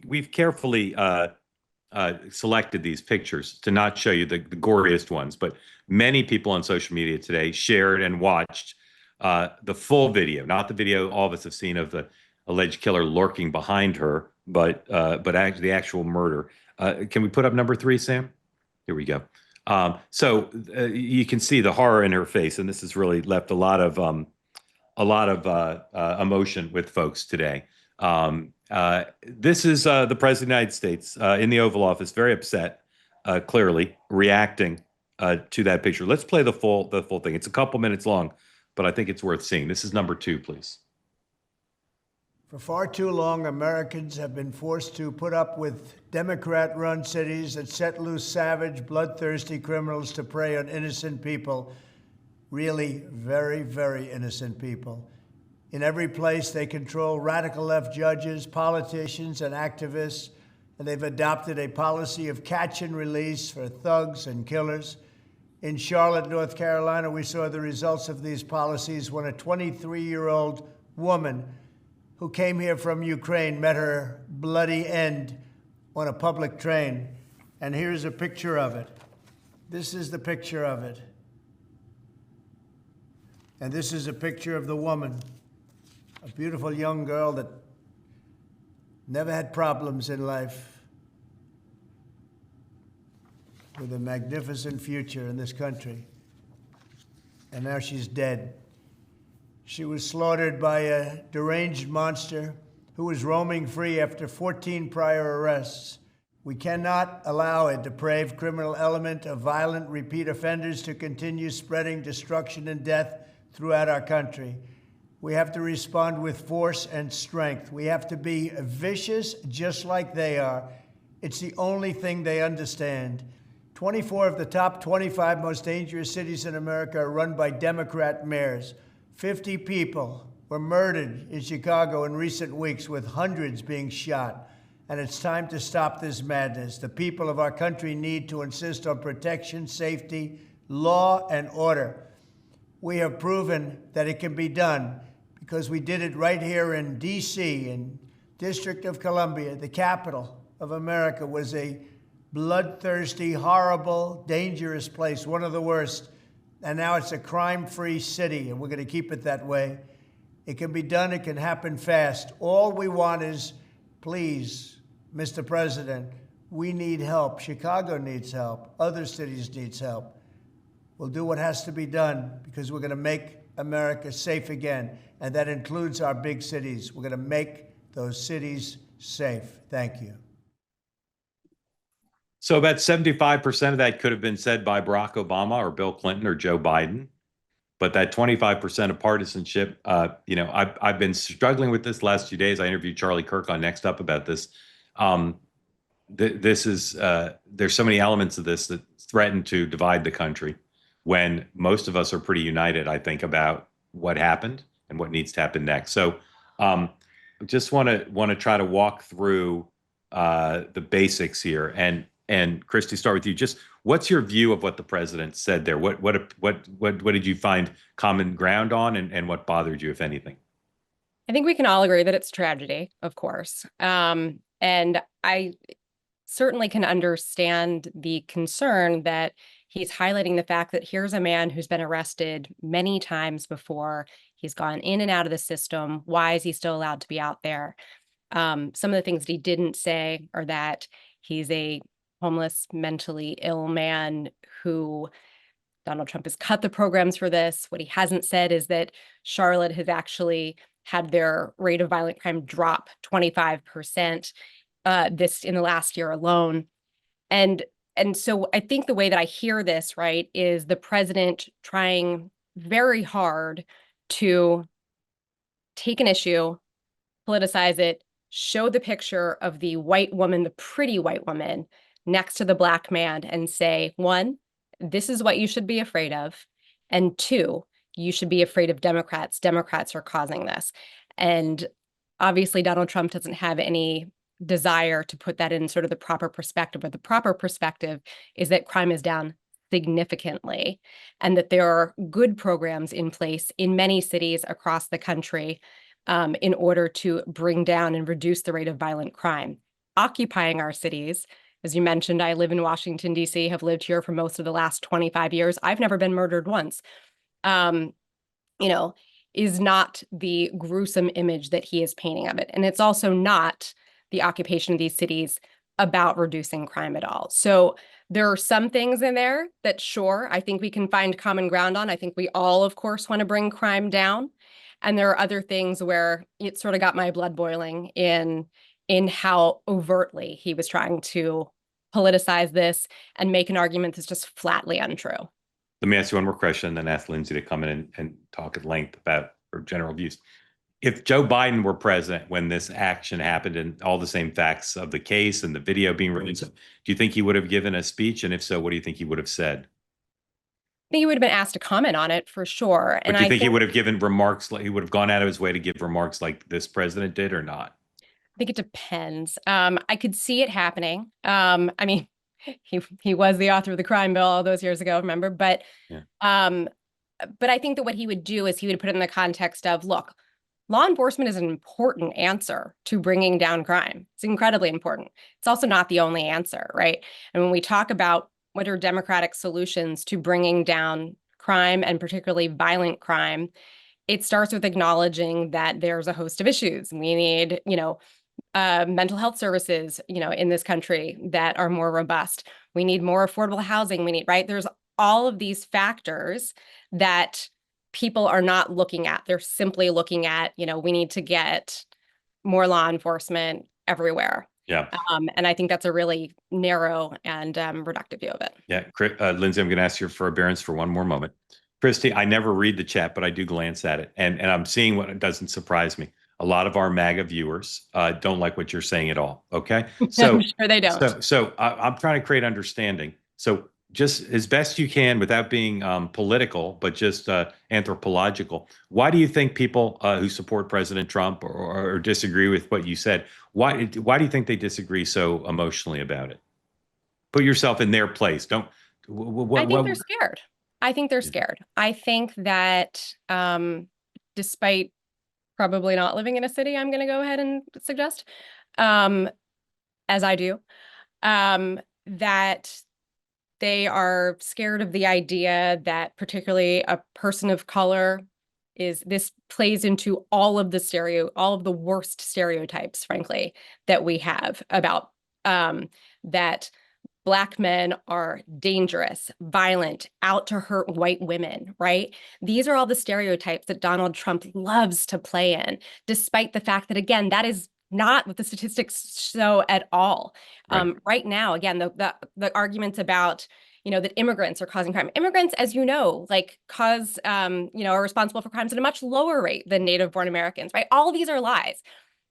we've carefully selected these pictures to not show you the goriest ones, but many people on social media today shared and watched the full video, not the video all of us have seen of the alleged killer lurking behind her, but actually the actual murder. Can we put up number 3, Sam? Here we go. So you can see the horror in her face, and this has really left a lot of emotion with folks today. This is the President of the United States in the Oval Office, very upset, clearly reacting to that picture. Let's play the full thing. It's a couple minutes long, but I think it's worth seeing. This is number 2, please. For far too long, Americans have been forced to put up with Democrat-run cities that set loose savage, bloodthirsty criminals to prey on innocent people, really very, very innocent people. In every place, they control radical left judges, politicians, and activists, and they've adopted a policy of catch and release for thugs and killers. In Charlotte, North Carolina, we saw the results of these policies when a 23-year-old woman who came here from Ukraine met her bloody end on a public train. And here's a picture of it. This is the picture of it. And this is a picture of the woman, a beautiful young girl that never had problems in life, with a magnificent future in this country. And now she's dead. She was slaughtered by a deranged monster who was roaming free after 14 prior arrests. We cannot allow a depraved criminal element of violent repeat offenders to continue spreading destruction and death throughout our country. We have to respond with force and strength. We have to be vicious just like they are. It's the only thing they understand. 24 of the top 25 most dangerous cities in America are run by Democrat mayors. 50 people were murdered in Chicago in recent weeks, with hundreds being shot. And it's time to stop this madness. The people of our country need to insist on protection, safety, law, and order. We have proven that it can be done because we did it right here in D.C., in District of Columbia. The capital of America was a bloodthirsty, horrible, dangerous place, one of the worst. And now it's a crime-free city, and we're going to keep it that way. It can be done. It can happen fast. All we want is, please, Mr. President, we need help. Chicago needs help. Other cities need help. We'll do what has to be done because we're going to make America safe again, and that includes our big cities. We're going to make those cities safe. Thank you. So about 75% of that could have been said by Barack Obama or Bill Clinton or Joe Biden. But that 25% of partisanship, I've been struggling with this the last few days. I interviewed Charlie Kirk on Next Up about this. There's so many elements of this that threaten to divide the country when most of us are pretty united, I think, about what happened and what needs to happen next. So just want to try to walk through the basics here. And Christy, start with you. Just what's your view of what the president said there? What did you find common ground on, and what bothered you, if anything? I think we can all agree that it's tragedy, of course. And I certainly can understand the concern that he's highlighting the fact that here's a man who's been arrested many times before. He's gone in and out of the system. Why is he still allowed to be out there? Some of the things that he didn't say are that he's a homeless, mentally ill man who Donald Trump has cut the programs for this. What he hasn't said is that Charlotte has actually had their rate of violent crime drop 25% this in the last year alone. And so I think the way that I hear this, right, is the president trying very hard to take an issue, politicize it, show the picture of the white woman, the pretty white woman, next to the black man and say, one, this is what you should be afraid of. And two, you should be afraid of Democrats. Democrats are causing this. And obviously, Donald Trump doesn't have any desire to put that in sort of the proper perspective, but the proper perspective is that crime is down significantly and that there are good programs in place in many cities across the country in order to bring down and reduce the rate of violent crime. occupying our cities. As you mentioned, I live in Washington, D.C., have lived here for most of the last 25 years. I've never been murdered once. Um, you know, is not the gruesome image that he is painting of it. And it's also not the occupation of these cities about reducing crime at all. So there are some things in there that, sure, I think we can find common ground on. I think we all, of course, want to bring crime down. And there are other things where it sort of got my blood boiling in how overtly he was trying to politicize this and make an argument that's just flatly untrue. Let me ask you one more question, and then ask Lyndsay to come in and talk at length about her general views. If Joe Biden were president when this action happened and all the same facts of the case and the video being released, do you think he would have given a speech? And if so, what do you think he would have said? I think he would have been asked to comment on it for sure. But do you think he would have given remarks, like he would have gone out of his way to give remarks like this president did, or not? I think it depends. I could see it happening. I mean, he was the author of the crime bill all those years ago, remember? But Yeah. But I think that what he would do is he would put it in the context of, look, law enforcement is an important answer to bringing down crime. It's incredibly important. It's also not the only answer, right? And when we talk about what are democratic solutions to bringing down crime and particularly violent crime, it starts with acknowledging that there's a host of issues. We need, mental health services, in this country that are more robust. We need more affordable housing. We need, right? There's all of these factors that people are not looking at. They're simply looking at, we need to get more law enforcement everywhere. Yeah. And I think that's a really narrow and reductive view of it. Yeah. Lyndsay, I'm going to ask your forbearance for one more moment. Christy, I never read the chat, but I do glance at it. And I'm seeing what doesn't surprise me. A lot of our MAGA viewers don't like what you're saying at all. Okay. So I'm sure they don't. So I'm trying to create understanding. So just as best you can without being political, but just anthropological. Why do you think people who support President Trump or disagree with what you said, why do you think they disagree so emotionally about it? Put yourself in their place. Don't. I think they're scared. I think they're scared. I think that despite probably not living in a city, I'm going to go ahead and suggest, as I do, that they are scared of the idea that particularly a person of color this plays into all of the worst stereotypes, frankly, that we have about that Black men are dangerous, violent, out to hurt white women, right? These are all the stereotypes that Donald Trump loves to play in, despite the fact that, again, that is not what the statistics show at all. Right. Right now, again, the arguments about, that immigrants are causing crime. Immigrants, as you know, cause, are responsible for crimes at a much lower rate than native-born Americans, right? All of these are lies.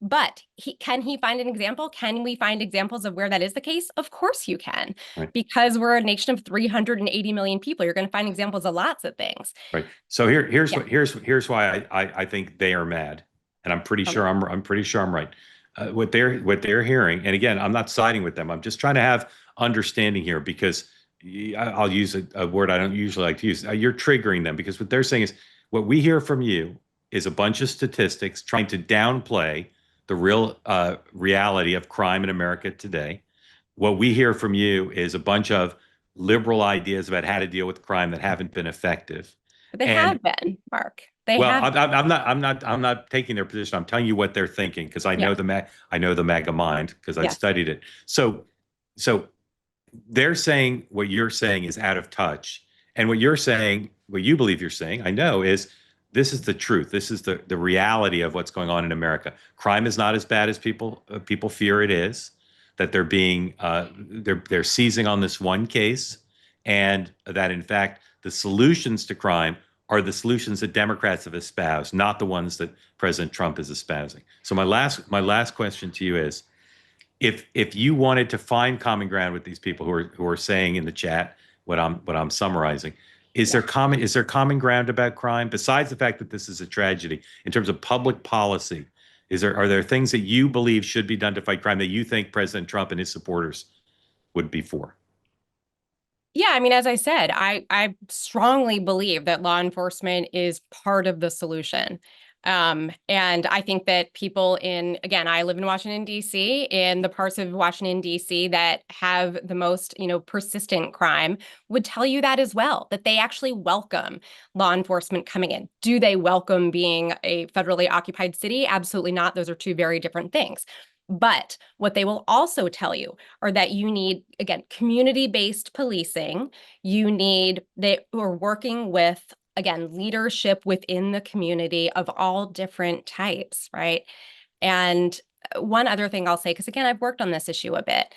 But can he find an example? Can we find examples of where that is the case? Of course you can, right. Because we're a nation of 380 million people. You're going to find examples of lots of things. Right. So here's why I think they are mad, and I'm pretty sure I'm right. What they're hearing, and again, I'm not siding with them. I'm just trying to have understanding here because I'll use a word I don't usually like to use. You're triggering them because what they're saying is what we hear from you is a bunch of statistics trying to downplay the real reality of crime in America today. What we hear from you is a bunch of liberal ideas about how to deal with crime that haven't been effective. But they have been, Mark. I'm not taking their position. I'm telling you what they're thinking because I know the MAGA mind because I've studied it. So they're saying what you're saying is out of touch, and what you're saying, what you believe you're saying, I know is. This is the truth. This is the reality of what's going on in America. Crime is not as bad as people fear it is. That they're being they're seizing on this one case, and that in fact the solutions to crime are the solutions that Democrats have espoused, not the ones that President Trump is espousing. So my last question to you is, if you wanted to find common ground with these people who are saying in the chat what I'm summarizing. Is there common ground about crime besides the fact that this is a tragedy in terms of public policy? Are there things that you believe should be done to fight crime that you think President Trump and his supporters would be for? Yeah, I mean, as I said, I strongly believe that law enforcement is part of the solution. And I think that people again, I live in Washington, D.C., in the parts of Washington, D.C. that have the most, persistent crime would tell you that as well, that they actually welcome law enforcement coming in. Do they welcome being a federally occupied city? Absolutely not. Those are two very different things. But what they will also tell you are that you need, again, community-based policing. They are working with, again, leadership within the community of all different types, right? And one other thing I'll say, because again, I've worked on this issue a bit,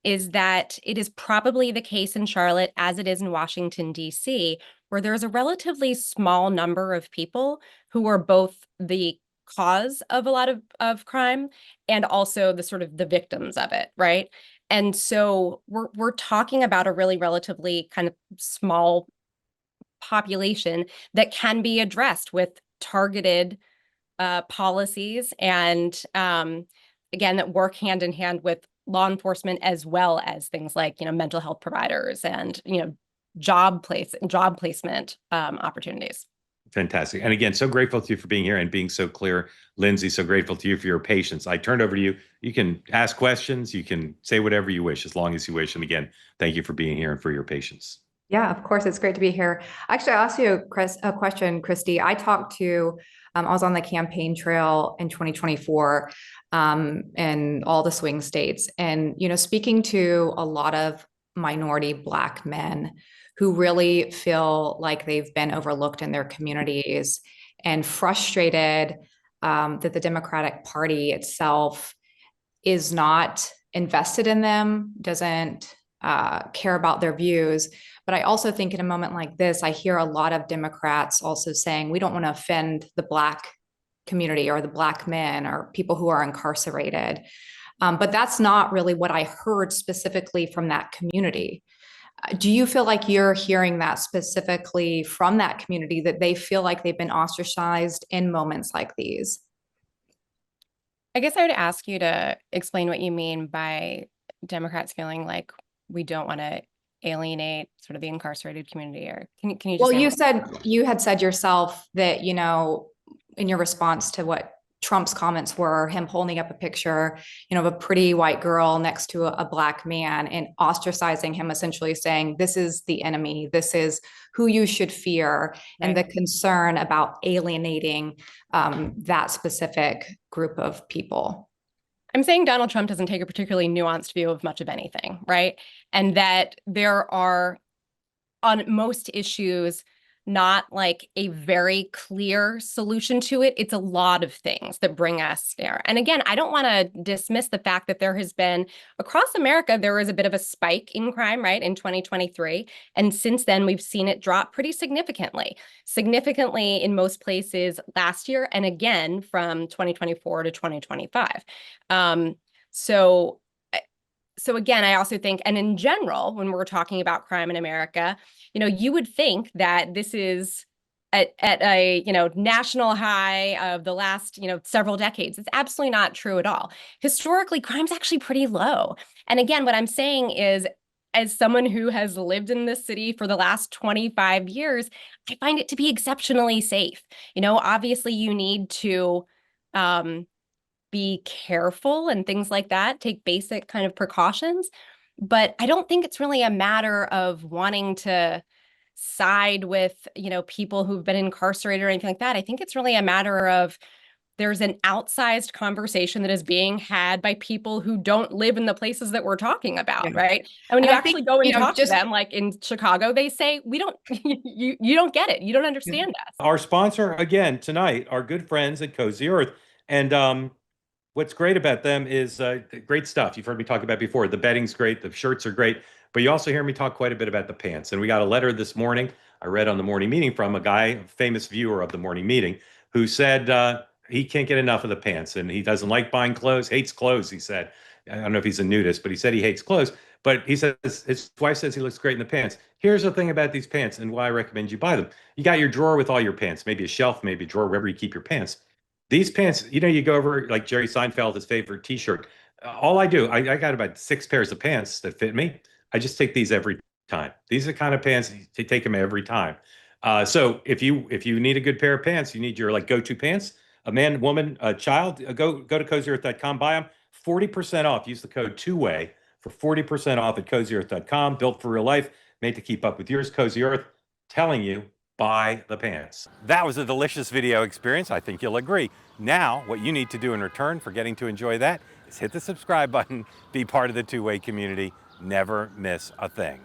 is that it is probably the case in Charlotte, as it is in Washington, D.C., where there's a relatively small number of people who are both the cause of a lot of crime and also the sort of the victims of it, right? And so we're talking about a really relatively kind of small population that can be addressed with targeted policies and again, that work hand in hand with law enforcement, as well as things like, mental health providers and, job placement opportunities. Fantastic. And again, so grateful to you for being here and being so clear. Lyndsay, so grateful to you for your patience. I turned over to you. You can ask questions. You can say whatever you wish, as long as you wish. And again, thank you for being here and for your patience. Yeah, of course. It's great to be here. Actually, I'll ask you a question, Christy. I was on the campaign trail in 2024 in all the swing states. And, speaking to a lot of minority Black men who really feel like they've been overlooked in their communities and frustrated that the Democratic Party itself is not invested in them, doesn't care about their views. But I also think in a moment like this, I hear a lot of Democrats also saying, we don't want to offend the Black community or the Black men or people who are incarcerated. But that's not really what I heard specifically from that community. Do you feel like you're hearing that specifically from that community, that they feel like they've been ostracized in moments like these? I guess I would ask you to explain what you mean by Democrats feeling like we don't want to alienate sort of the incarcerated community, or can you just you had said yourself that, in your response to what Trump's comments were, him holding up a picture, of a pretty white girl next to a Black man and ostracizing him, essentially saying, this is the enemy, this is who you should fear, right. And the concern about alienating that specific group of people. I'm saying Donald Trump doesn't take a particularly nuanced view of much of anything, right? And that there are, on most issues, not like a very clear solution to it. It's a lot of things that bring us there. And again, I don't want to dismiss the fact that there has been, across America, there was a bit of a spike in crime, right, in 2023. And since then, we've seen it drop pretty significantly in most places last year, and again from 2024 to 2025. So again, I also think, and in general, when we're talking about crime in America, you would think that this is at a, national high of the last, several decades. It's absolutely not true at all. Historically, crime's actually pretty low. And again, what I'm saying is, as someone who has lived in this city for the last 25 years, I find it to be exceptionally safe. Obviously you need to, be careful and things like that, take basic kind of precautions. But I don't think it's really a matter of wanting to side with, people who've been incarcerated or anything like that. I think it's really a matter of there's an outsized conversation that is being had by people who don't live in the places that we're talking about, yeah. Right? And when you actually go and talk to them, like in Chicago, they say, we don't, you don't get it. You don't understand us. Our sponsor, again, tonight, our good friends at Cozy Earth. And what's great about them is great stuff. You've heard me talk about before. The bedding's great. The shirts are great. But you also hear me talk quite a bit about the pants. And we got a letter this morning I read on the morning meeting from a guy, a famous viewer of the morning meeting, who said he can't get enough of the pants. And he doesn't like buying clothes, hates clothes, he said. I don't know if he's a nudist, but he said he hates clothes. But he says his wife says he looks great in the pants. Here's the thing about these pants and why I recommend you buy them. You got your drawer with all your pants, maybe a shelf, maybe a drawer, wherever you keep your pants. These pants, you go over like Jerry Seinfeld, his favorite t-shirt. All I do, I got about 6 pairs of pants that fit me. I just take these every time. These are the kind of pants you take them every time. So if you need a good pair of pants, you need your like go-to pants. a man, woman, a child, go to cozyearth.com, buy them 40% off. Use the code two-way for 40% off at cozyearth.com. Built for real life, made to keep up with yours. Cozy Earth, telling you, buy the pants. That was a delicious video experience. I think you'll agree. Now, what you need to do in return for getting to enjoy that is hit the subscribe button, be part of the Two-Way community, never miss a thing.